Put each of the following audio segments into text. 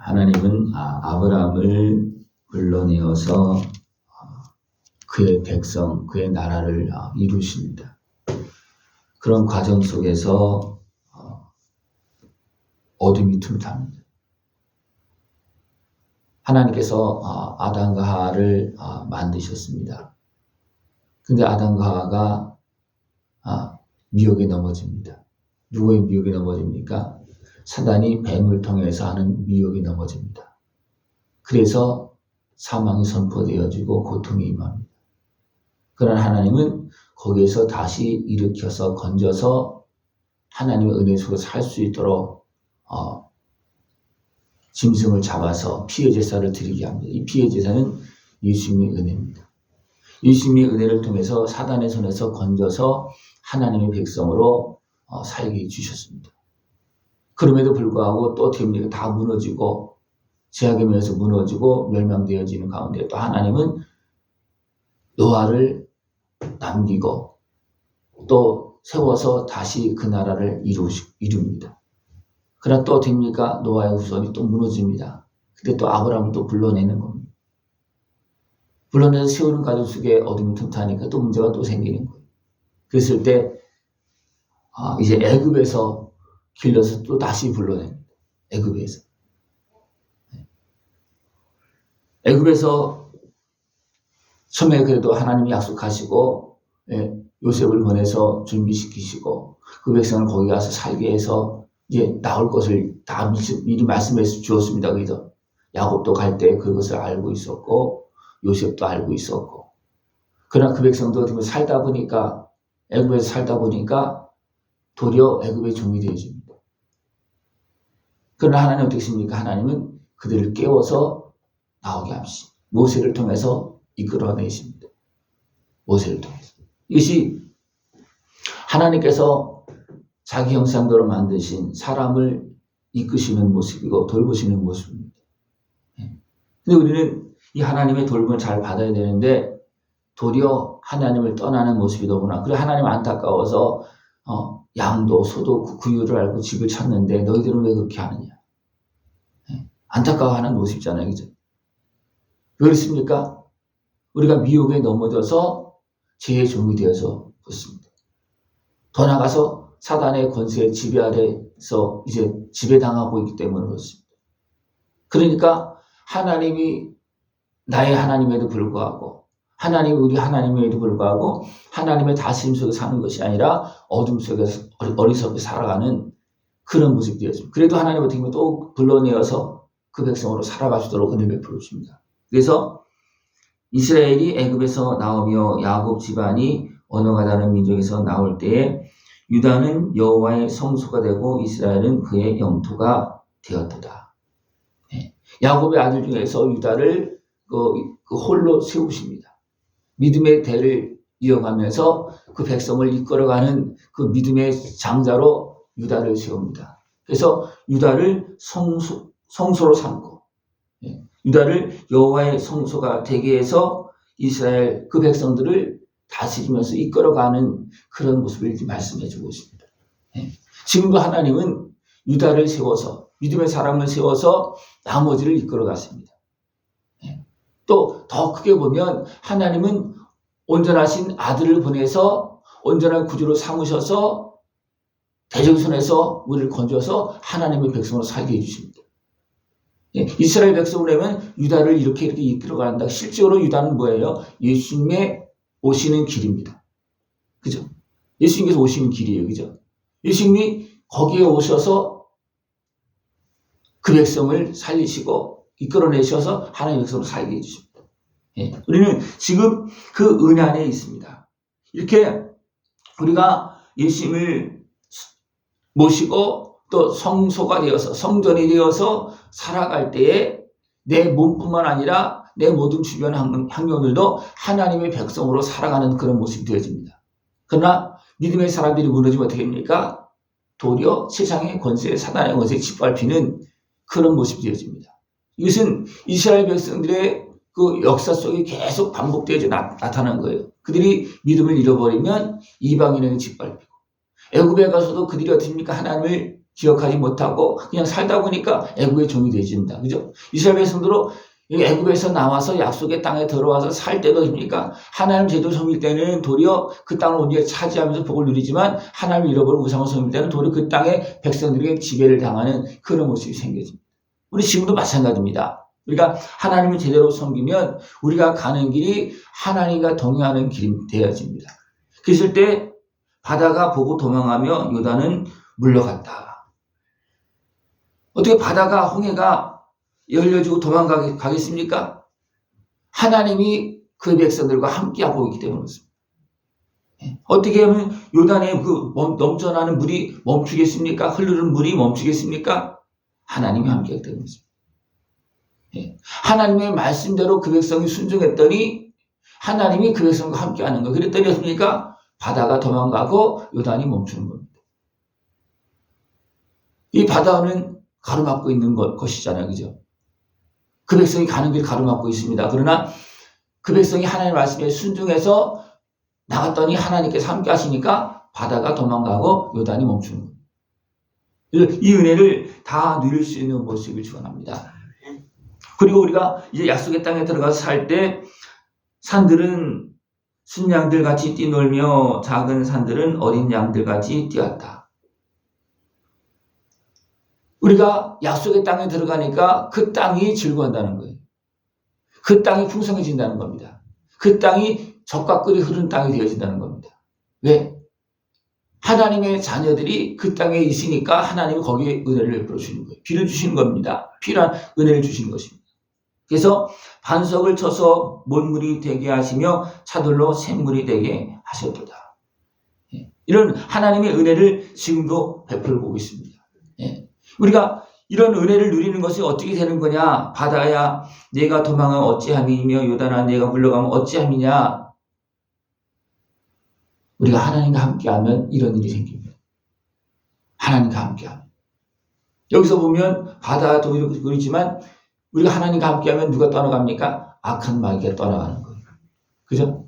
하나님은 아브라함을 불러내어서 그의 백성, 그의 나라를 이루십니다. 그런 과정 속에서 어둠이 틈탑니다. 하나님께서 아담과 하와를 만드셨습니다. 근데 아담과 하와가 미혹에 넘어집니다. 누구의 미혹에 넘어집니까? 사단이 뱀을 통해서 하는 미혹에 넘어집니다. 그래서 사망이 선포되어지고 고통이 임합니다. 그러나 하나님은 거기에서 다시 일으켜서 건져서 하나님의 은혜 속에 살 수 있도록 짐승을 잡아서 피의 제사를 드리게 합니다. 이 피의 제사는 예수님의 은혜입니다. 예수님의 은혜를 통해서 사단의 손에서 건져서 하나님의 백성으로 살게 해주셨습니다. 그럼에도 불구하고 또 어떻게 다 무너지고 죄악에 의해서 무너지고 멸망되어지는 가운데 또 하나님은 노아를 남기고 또 세워서 다시 그 나라를 이룹니다. 그러나 또 됩니까? 노아의 후손이 또 무너집니다. 근데 또 아브라함을 또 불러내는 겁니다. 불러내서 세우는 과정 속에 어둠이 틈타니까 또 문제가 또 생기는 거예요. 그랬을 때 이제 애굽에서 길러서 또 다시 불러냅니다. 애굽에서. 애굽에서 처음에 그래도 하나님이 약속하시고 요셉을 보내서 준비시키시고 그 백성을 거기 가서 살게 해서 이제 나올 것을 다 미리 말씀해서 주었습니다. 그래서 야곱도 갈 때 그것을 알고 있었고 요셉도 알고 있었고 그러나 그 백성도 어떻게 살다 보니까 애굽에서 살다 보니까 도리어 애굽의 종이 되어집니다. 그러나 하나님 어떻게 하십니까? 하나님은 그들을 깨워서 나오게 하십니다. 모세를 통해서 이끌어내십니다. 모세를 통해서. 이것이 하나님께서 자기 형상대로 만드신 사람을 이끄시는 모습이고 돌보시는 모습입니다. 근데 우리는 이 하나님의 돌봄을 잘 받아야 되는데 도리어 하나님을 떠나는 모습이 너무나 그래 하나님 안타까워서 양도 소도 구유를 알고 집을 찾는데 너희들은 왜 그렇게 하느냐. 안타까워하는 모습이잖아요. 그죠? 왜 그렇습니까? 우리가 미혹에 넘어져서 죄의 종이 되어서 그렇습니다. 더 나가서 사단의 권세의 지배 아래서 이제 지배당하고 있기 때문에 그렇습니다. 그러니까 하나님이 나의 하나님에도 불구하고 하나님이 우리 하나님에도 불구하고 하나님의 다스림 속에 사는 것이 아니라 어둠 속에서 어리석게 살아가는 그런 모습이 되었습니다. 그래도 하나님 어떻게 보면 또 불러내어서 그 백성으로 살아가시도록 은혜를 베풀어 주십니다. 그래서 이스라엘이 애굽에서 나오며 야곱 집안이 언어가 다른 민족에서 나올 때에 유다는 여호와의 성소가 되고 이스라엘은 그의 영토가 되었도다. 야곱의 아들 중에서 유다를 그 홀로 세우십니다. 믿음의 대를 이어가면서 그 백성을 이끌어가는 그 믿음의 장자로 유다를 세웁니다. 그래서 유다를 성소로 삼고 유다를 여호와의 성소가 되게 해서 이스라엘 그 백성들을 다스리면서 이끌어가는 그런 모습을 말씀해 주고 있습니다. 지금도 하나님은 유다를 세워서 믿음의 사람을 세워서 나머지를 이끌어갔습니다. 또 더 크게 보면 하나님은 온전하신 아들을 보내서 온전한 구주로 삼으셔서 대적손에서 우리를 건져서 하나님의 백성으로 살게 해주십니다. 이스라엘 백성을 하면 유다를 이렇게 이끌어간다. 실제로 유다는 뭐예요? 예수님의 오시는 길입니다. 그죠? 예수님께서 오시는 길이에요. 그죠? 예수님이 거기에 오셔서 그 백성을 살리시고 이끌어내셔서 하나님의 백성으로 살게 해주십니다. 우리는 지금 그 은혜 안에 있습니다. 이렇게 우리가 예수님을 모시고 또 성소가 되어서 성전이 되어서 살아갈 때에 내 몸뿐만 아니라 내 모든 주변 환경들도 하나님의 백성으로 살아가는 그런 모습이 되어집니다. 그러나 믿음의 사람들이 무너지면 어떻게 됩니까? 도리어 세상의 권세, 사단의 권세에 짓밟히는 그런 모습이 되어집니다. 이것은 이스라엘 백성들의 그 역사 속에 계속 반복되어져 나타난 거예요. 그들이 믿음을 잃어버리면 이방인에게 짓밟히고 애굽에 가서도 그들이 어떻습니까? 하나님을 기억하지 못하고 그냥 살다 보니까 애굽의 종이 되어집니다. 그죠? 이스라엘 백성들도 애굽에서 나와서 약속의 땅에 들어와서 살 때도 됩니까? 하나님 제대로 섬길 때는 도리어 그 땅을 온전히 차지하면서 복을 누리지만 하나님을 잃어버리고 우상을 섬길 때는 도리어 그 땅의 백성들에게 지배를 당하는 그런 모습이 생겨집니다. 우리 지금도 마찬가지입니다. 우리가 하나님을 제대로 섬기면 우리가 가는 길이 하나님과 동행하는 길이 되어집니다. 그랬을 때 바다가 보고 도망하며 요단은 물러갔다. 어떻게 바다가 홍해가 열려주고 도망가겠습니까? 하나님이 그 백성들과 함께하고 있기 때문에 그렇습니다. 어떻게 하면 요단의 그 넘쳐나는 물이 멈추겠습니까? 흐르는 물이 멈추겠습니까? 하나님이 함께하기 때문에 그렇습니다. 하나님의 말씀대로 그 백성이 순종했더니 하나님이 그 백성과 함께하는 거. 그랬더니 어떻습니까? 바다가 도망가고 요단이 멈추는 겁니다. 이 바다는 가로막고 있는 것이잖아요. 그죠? 그 백성이 가는 길 가로막고 있습니다. 그러나 그 백성이 하나님의 말씀에 순종해서 나갔더니 하나님께서 함께 하시니까 바다가 도망가고 요단이 멈추는 거예요. 이 은혜를 다 누릴 수 있는 모습을 축원합니다. 그리고 우리가 이제 약속의 땅에 들어가서 살 때 산들은 순양들 같이 뛰놀며 작은 산들은 어린 양들 같이 뛰었다. 우리가 약속의 땅에 들어가니까 그 땅이 즐거워한다는 거예요. 그 땅이 풍성해진다는 겁니다. 그 땅이 젖과 꿀이 흐르는 땅이 되어진다는 겁니다. 왜? 하나님의 자녀들이 그 땅에 있으니까 하나님이 거기에 은혜를 베풀어 주시는 거예요. 비를 주시는 겁니다. 필요한 은혜를 주시는 것입니다. 그래서 반석을 쳐서 못물이 되게 하시며 차돌로 샘물이 되게 하셨도다. 이런 하나님의 은혜를 지금도 베풀고 있습니다. 우리가 이런 은혜를 누리는 것이 어떻게 되는 거냐? 바다야 내가 도망하면 어찌함이며 요단아 내가 물러가면 어찌함이냐? 우리가 하나님과 함께하면 이런 일이 생깁니다. 하나님과 함께하면. 여기서 보면 바다도 그렇지만 우리가 하나님과 함께하면 누가 떠나갑니까? 악한 마귀가 떠나가는 거예요. 그죠?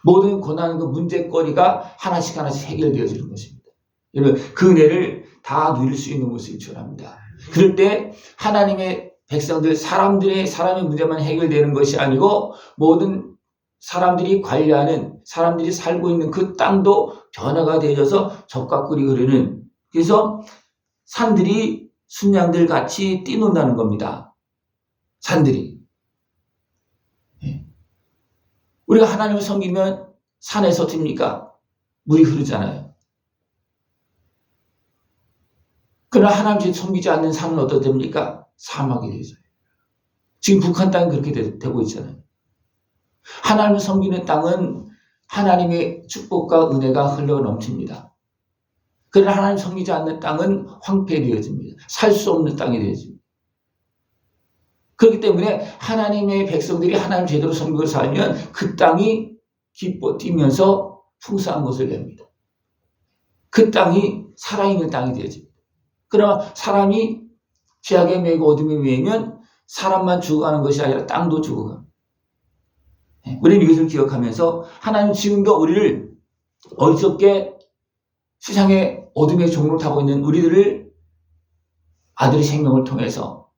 모든 고난과 문제거리가 하나씩 해결되어지는 것입니다. 여러분 그 은혜를 다 누릴 수 있는 것을 축원합니다. 그럴 때 하나님의 백성들 사람의 문제만 해결되는 것이 아니고 모든 사람들이 관리하는 사람들이 살고 있는 그 땅도 변화가 되어져서 젖과 꿀이 흐르는 그래서 산들이 순양들 같이 뛰논다는 겁니다. 산들이. 우리가 하나님을 섬기면 산에서 어떻습니까? 물이 흐르잖아요. 그러나 하나님을 섬기지 않는 산은 어떻게 됩니까? 사막이 되죠. 지금 북한 땅이 그렇게 되고 있잖아요. 하나님을 섬기는 땅은 하나님의 축복과 은혜가 흘러 넘칩니다. 그러나 하나님 섬기지 않는 땅은 황폐되어집니다. 살 수 없는 땅이 되어집니다. 그렇기 때문에 하나님의 백성들이 하나님 제대로 섬기고 살면 그 땅이 기뻐 뛰면서 풍성한 것을 냅니다. 그 땅이 살아있는 땅이 되어집니다. 그러나 사람이 죄악에 매이고 어둠에 매이면 사람만 죽어가는 것이 아니라 땅도 죽어갑니다. 우리는 이것을 기억하면서 하나님 지금도 우리를 어리석게 세상의 어둠의 종로를 타고 있는 우리들을 아들의 생명을 통해서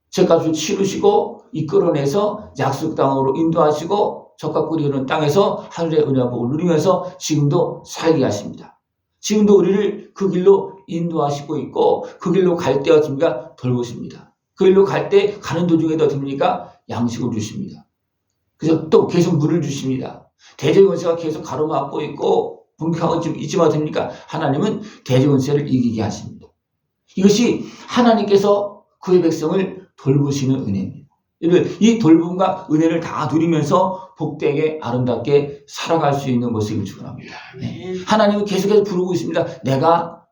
죄값을 치르시고 이끌어내서 약속 땅으로 인도하시고 젖과 꿀이 흐르는 땅에서 하늘의 은혜와 복을 누리면서 지금도 살게 하십니다. 지금도 우리를 그 길로 인도하시고 있고 그 길로 갈 때 어떻습니까? 돌보십니다. 그 길로 갈 때 가는 도중에도 어떻습니까? 양식을 주십니다. 그래서 또 계속 물을 주십니다. 대적 권세가 계속 가로막고 있고 분명하고 있지만 어떻습니까? 하나님은 대적 권세를 이기게 하십니다. 이것이 하나님께서 그의 백성을 돌보시는 은혜입니다. 이 돌봄과 은혜를 다 누리면서 복되게 아름답게 살아갈 수 있는 모습을 축원합니다. 하나님은 계속해서 부르고 있습니다. 내가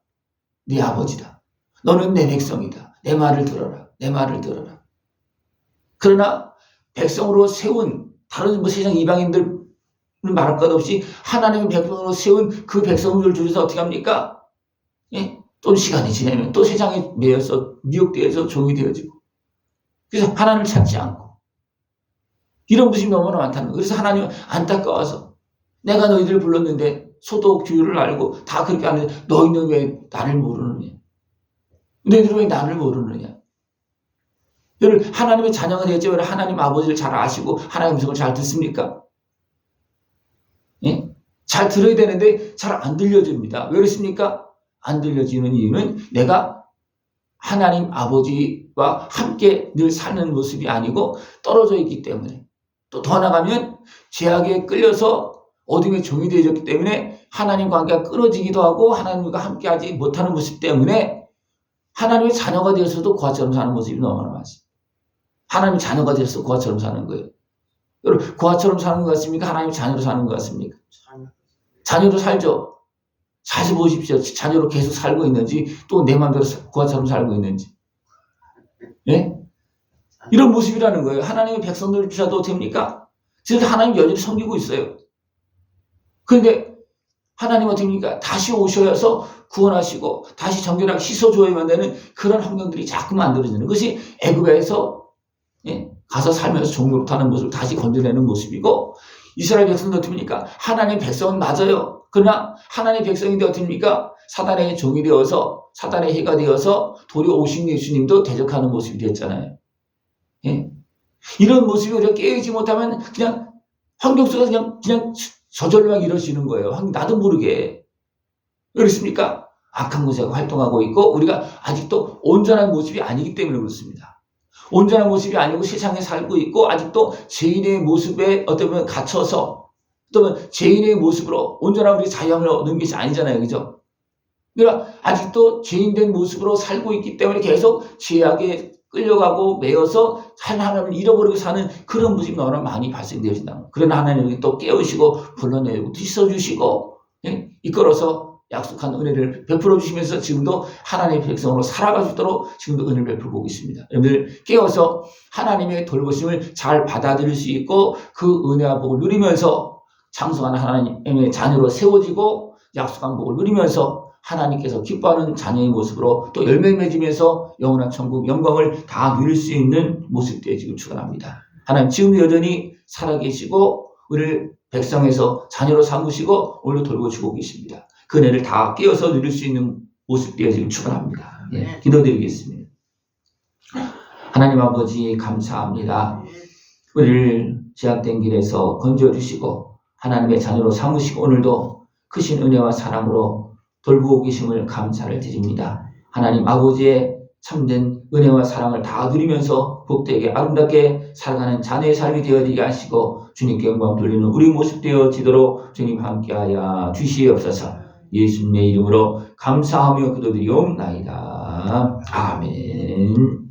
네 아버지다. 너는 내 백성이다. 내 말을 들어라. 내 말을 들어라. 그러나 백성으로 세운 다른 세상 이방인들 말할 것 없이 하나님의 백성으로 세운 그 백성들 중에서 어떻게 합니까? 또 시간이 지나면 또 세상에 매여서 미혹되어서 종이 되어지고 그래서 하나님을 찾지 않고 이런 모습이 너무나 많다는 거예요. 그래서 하나님은 안타까워서 내가 너희들을 불렀는데 소도 규율을 알고 다 그렇게 하는데 너희는 왜 나를 모르느냐. 너희들은 왜 나를 모르느냐? 여러분, 하나님의 자녀가 되었죠. 하나님 아버지를 잘 아시고 하나님의 음성을 잘 듣습니까? 예? 잘 들어야 되는데 잘 안 들려집니다. 왜 그렇습니까? 안 들려지는 이유는 내가 하나님 아버지와 함께 늘 사는 모습이 아니고 떨어져 있기 때문에, 또 더 나가면 죄악에 끌려서 어둠의 종이 되어졌기 때문에 하나님 관계가 끊어지기도 하고 하나님과 함께하지 못하는 모습 때문에 하나님의 자녀가 되어서도 고아처럼 사는 모습이 너무나 많습니다. 하나님의 자녀가 되어서 고아처럼 사는 거예요. 여러분, 고아처럼 사는 것 같습니까? 하나님의 자녀로 사는 것 같습니까? 자녀로 살죠. 자주 보십시오. 자녀로 계속 살고 있는지, 또 내 마음대로 고아처럼 살고 있는지. 예? 이런 모습이라는 거예요. 하나님의 백성들조차도 됩니까? 그래서 하나님 여전히 섬기고 있어요. 그런데 하나님 어떻게 합니까? 다시 오셔서 구원하시고 다시 정결하게 씻어줘야만 되는 그런 환경들이 자꾸 만들어지는 것이 애굽에서 가서 살면서 종로로 하는 모습을 다시 건져내는 모습이고, 이스라엘 백성도 어떻게 합니까? 하나님의 백성은 맞아요. 그러나 하나님의 백성인데 어떻게 합니까? 사단의 종이 되어서, 사단의 해가 되어서 도리어 오신 예수님도 대적하는 모습이 됐잖아요. 예? 이런 모습이 우리가 깨우지 못하면 그냥 환경 속에서 그냥 저절로 막 이러시는 거예요. 나도 모르게. 그렇습니까? 악한 모습이 활동하고 있고 우리가 아직도 온전한 모습이 아니기 때문에 그렇습니다. 온전한 모습이 아니고 세상에 살고 있고 아직도 죄인의 모습에 어떻게 보면 갇혀서, 또는 죄인의 모습으로 온전한 우리 자유함을 얻는 것이 아니잖아요. 그죠? 그러니까 아직도 죄인된 모습으로 살고 있기 때문에 계속 죄악에 끌려가고 매여서 하나님을 잃어버리고 사는 그런 모습이 너무나 많이 발생되어진다. 그러나 하나님이 또 깨우시고 불러내고 씻어주시고 이끌어서 약속한 은혜를 베풀어 주시면서 지금도 하나님의 백성으로 살아갈 수 있도록 지금도 은혜를 베풀고 있습니다. 여러분들 깨어서 하나님의 돌보심을 잘 받아들일 수 있고 그 은혜와 복을 누리면서 장성한 하나님의 자녀로 세워지고 약속한 복을 누리면서 하나님께서 기뻐하는 자녀의 모습으로 또 열매 맺으면서 영원한 천국 영광을 다 누릴 수 있는 모습들에 지금 축원합니다. 하나님 지금도 여전히 살아계시고 우리를 백성에서 자녀로 삼으시고 오늘도 돌보시고 계십니다. 그 은혜를 다 깨어서 누릴 수 있는 모습들에 지금 축원합니다. 예, 기도드리겠습니다. 하나님 아버지 감사합니다. 우리를 제약된 길에서 건져주시고 하나님의 자녀로 삼으시고 오늘도 크신 은혜와 사랑으로 돌보고 계심을 감사를 드립니다. 하나님 아버지의 참된 은혜와 사랑을 다 누리면서 복되게 아름답게 살아가는 자녀의 삶이 되어지게 하시고 주님께 영광 돌리는 우리 모습 되어지도록 주님 함께하여 주시옵소서. 예수님의 이름으로 감사하며 기도드리옵나이다. 아멘.